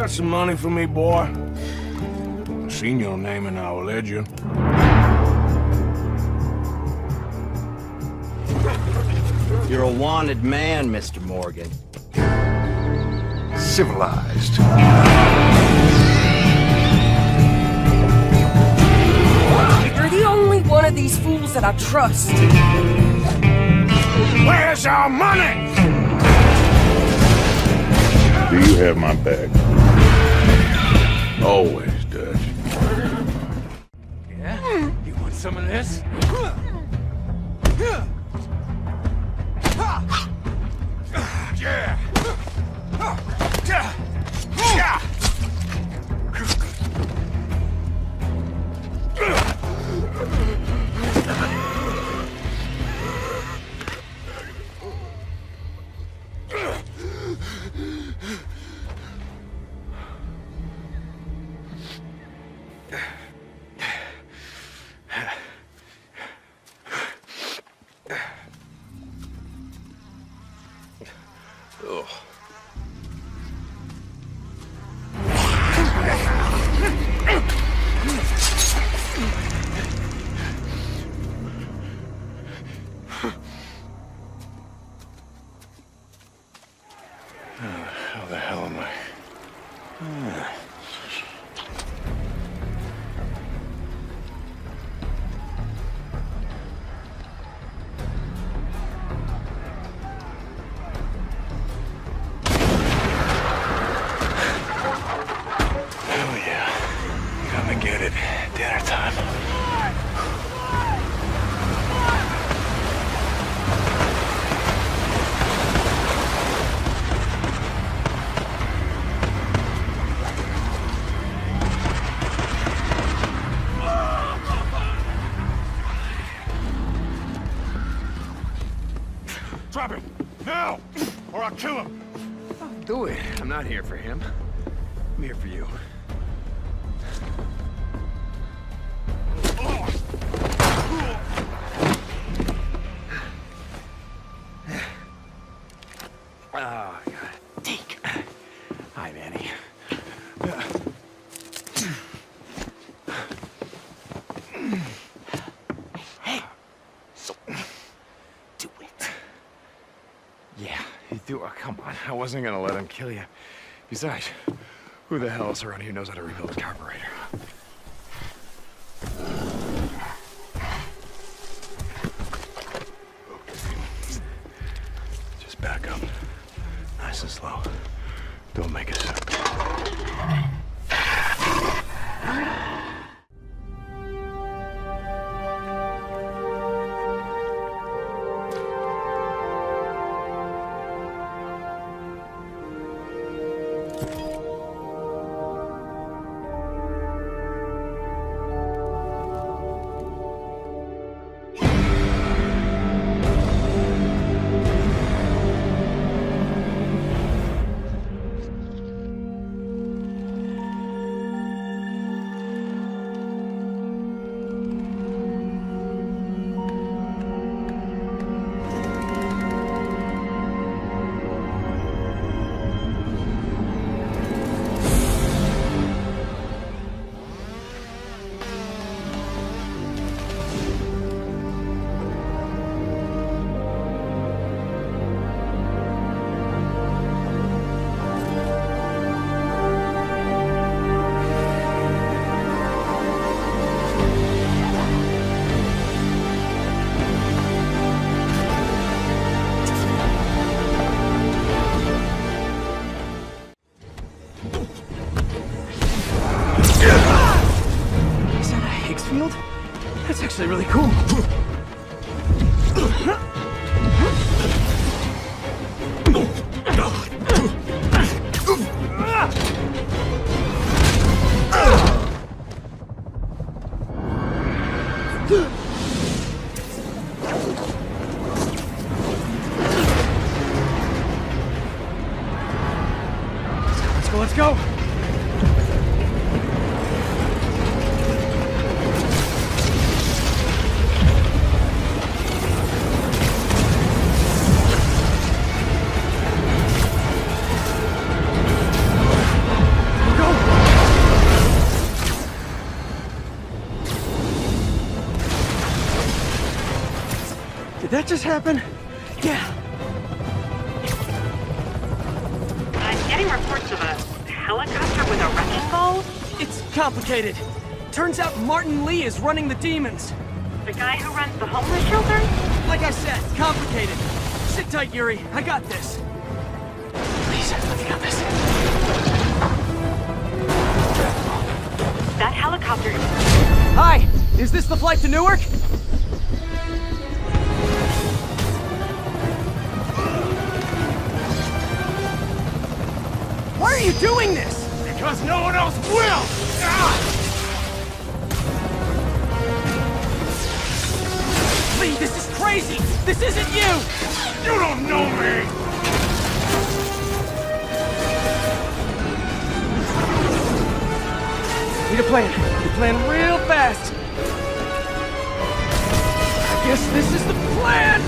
got some money for me, boy? I've seen your name in our ledger. You're a wanted man, Mr. Morgan. Civilized. You're the only one of these fools that I trust. Where's our money? Do you have my back? Always, Dutch. Yeah? You want some of this? Yeah. How the hell am I? Hell yeah. Gonna get it. Dinner time. Drop him! Now! Or I'll kill him! Do it. I'm not here for him. I'm here for you. Oh, God. Take. Hi, Manny. Hey. So, do it. Yeah, you do. Oh, come on. I wasn't gonna let him kill you. Besides, who the hell else around here knows how to rebuild a carburetor? Just back up. Nice and slow. Don't make a sound. That's actually really cool. Let's go. that just happen? Yeah. I'm getting reports of a helicopter with a wrecking ball. It's complicated. Turns out Martin Lee is running the demons. The guy who runs the homeless shelter? Like I said, complicated. Sit tight, Yuri. I got this. Please, let's got this. That helicopter. Hi, is this the flight to Newark? Why are you doing this? Because no one else will! Lee, this is crazy! This isn't you! You don't know me! Need a plan. Need a plan real fast. I guess this is the plan!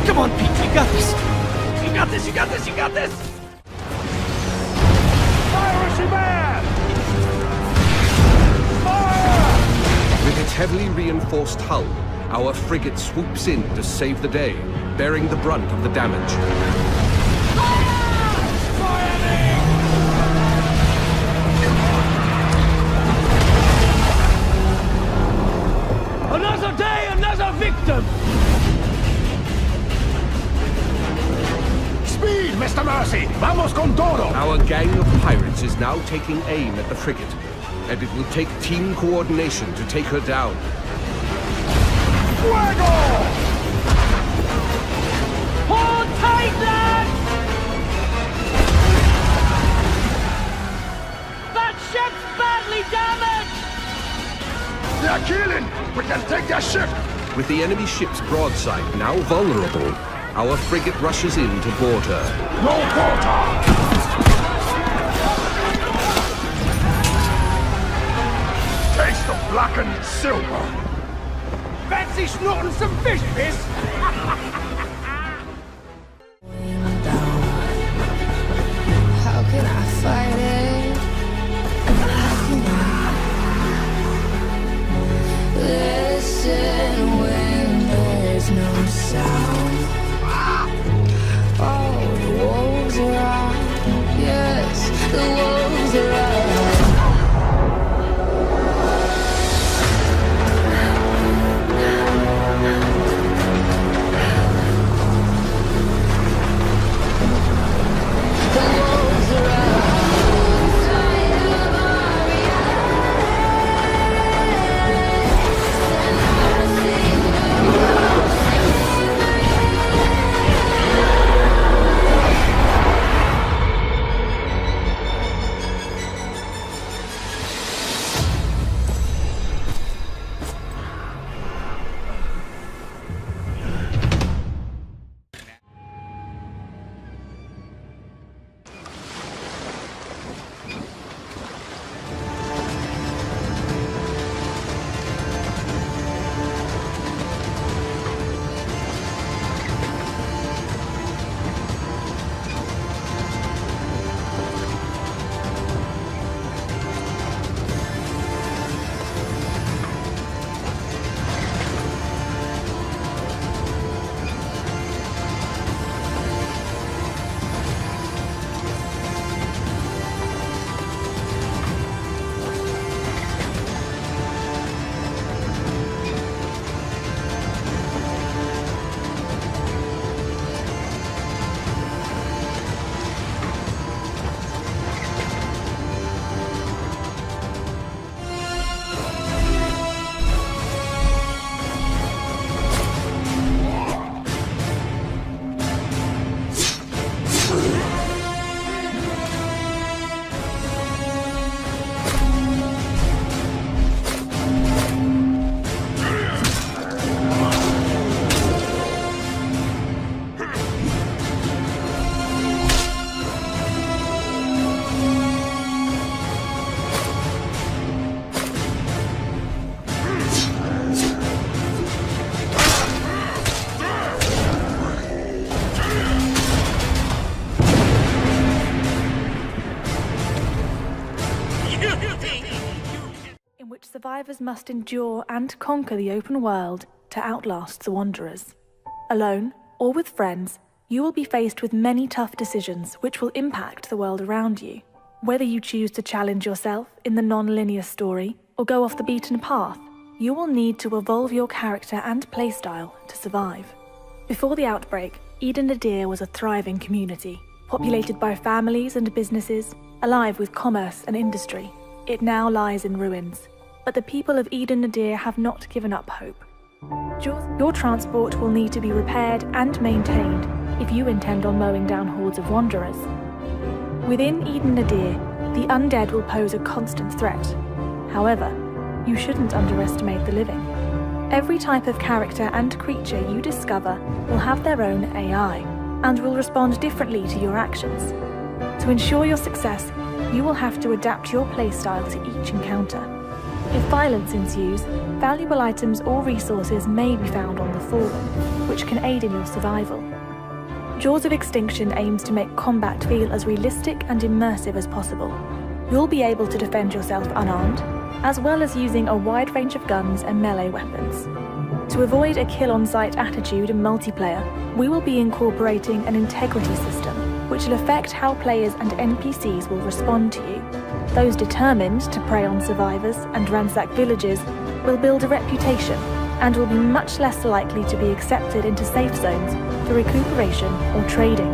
Come on, Pete, you got this! You got this, you got this, you got this! Irish man! Fire! With its heavily reinforced hull, our frigate swoops in to save the day, bearing the brunt of the damage. Another day, another victim! Speed, Mr. Mercy! Vamos con todo! Our gang of pirates is now taking aim at the frigate, and it will take team coordination to take her down. Fuego! Hold tight, lad! That ship's badly damaged! They're killing! We can take their ship! With the enemy ship's broadside now vulnerable, our frigate rushes in to board her. No quarter! Taste the blackened silver! Fancy snorting some fish, miss? How can I fight it? How can I listen when there's no sound? Oh, the wolves are out. Yes, the wolves are out. which survivors must endure and conquer the open world to outlast the Wanderers. Alone, or with friends, you will be faced with many tough decisions which will impact the world around you. Whether you choose to challenge yourself in the non-linear story or go off the beaten path, you will need to evolve your character and playstyle to survive. Before the outbreak, Eden Nadir was a thriving community, populated by families and businesses, alive with commerce and industry. It now lies in ruins, but the people of Eden Nadir have not given up hope. Your transport will need to be repaired and maintained if you intend on mowing down hordes of wanderers. Within Eden Nadir, the undead will pose a constant threat. However, you shouldn't underestimate the living. Every type of character and creature you discover will have their own AI, and will respond differently to your actions. To ensure your success, you will have to adapt your playstyle to each encounter. If violence ensues, valuable items or resources may be found on the Fallen, which can aid in your survival. Jaws of Extinction aims to make combat feel as realistic and immersive as possible. You'll be able to defend yourself unarmed, as well as using a wide range of guns and melee weapons. To avoid a kill-on-sight attitude in multiplayer, we will be incorporating an integrity system, which will affect how players and NPCs will respond to you. Those determined to prey on survivors and ransack villages will build a reputation and will be much less likely to be accepted into safe zones for recuperation or trading.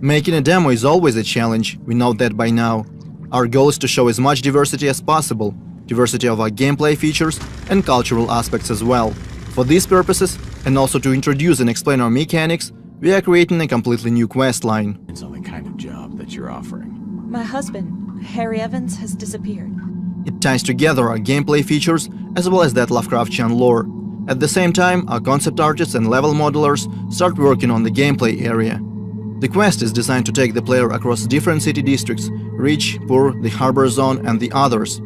Making a demo is always a challenge, we know that by now. Our goal is to show as much diversity as possible, diversity of our gameplay features and cultural aspects as well. For these purposes, and also to introduce and explain our mechanics, we are creating a completely new quest line. It's the kind of job that you're offering. My husband, Harry Evans, has disappeared. It ties together our gameplay features as well as that Lovecraftian lore. At the same time, our concept artists and level modelers start working on the gameplay area. The quest is designed to take the player across different city districts: Rich, Poor, the Harbor Zone and the others.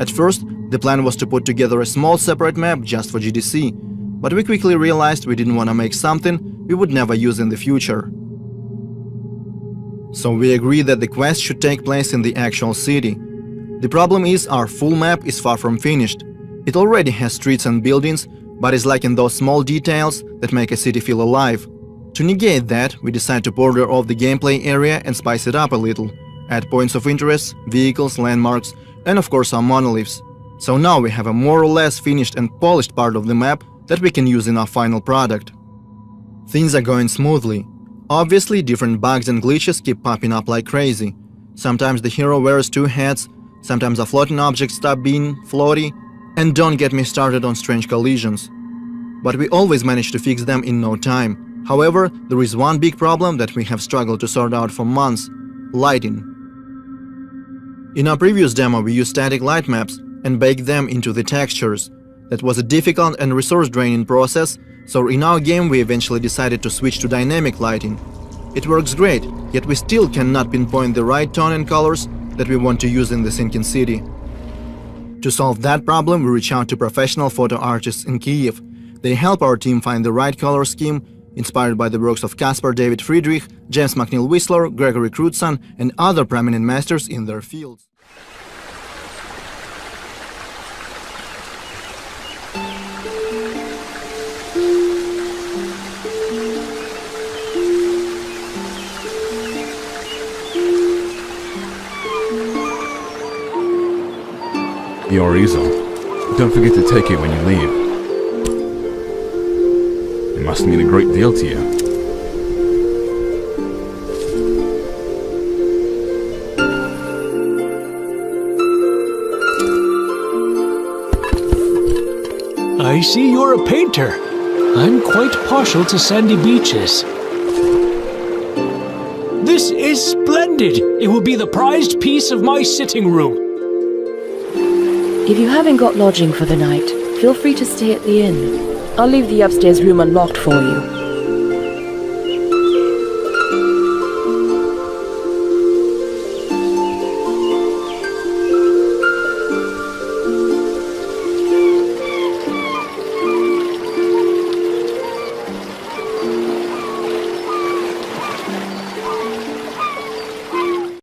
At first, the plan was to put together a small separate map just for GDC, but we quickly realized we didn't want to make something we would never use in the future. So we agreed that the quest should take place in the actual city. The problem is our full map is far from finished. It already has streets and buildings, but is lacking those small details that make a city feel alive. To negate that, we decided to border off the gameplay area and spice it up a little, add points of interest, vehicles, landmarks, and of course our monoliths. So now we have a more or less finished and polished part of the map that we can use in our final product. Things are going smoothly. Obviously, different bugs and glitches keep popping up like crazy. Sometimes the hero wears two hats, sometimes a floating object stop being floaty, and don't get me started on strange collisions. But we always manage to fix them in no time. However, there is one big problem that we have struggled to sort out for months: lighting. In our previous demo, we used static light maps and baked them into the textures. That was a difficult and resource-draining process, so in our game we eventually decided to switch to dynamic lighting. It works great, yet we still cannot pinpoint the right tone and colors that we want to use in the Sinking City. To solve that problem, we reach out to professional photo artists in Kiev. They help our team find the right color scheme, inspired by the works of Caspar David Friedrich, James McNeill Whistler, Gregory Crutzen, and other prominent masters in their fields. Your easel. Don't forget to take it when you leave. It must mean a great deal to you. I see you're a painter. I'm quite partial to sandy beaches. This is splendid! It will be the prized piece of my sitting room. If you haven't got lodging for the night, feel free to stay at the inn. I'll leave the upstairs room unlocked for you.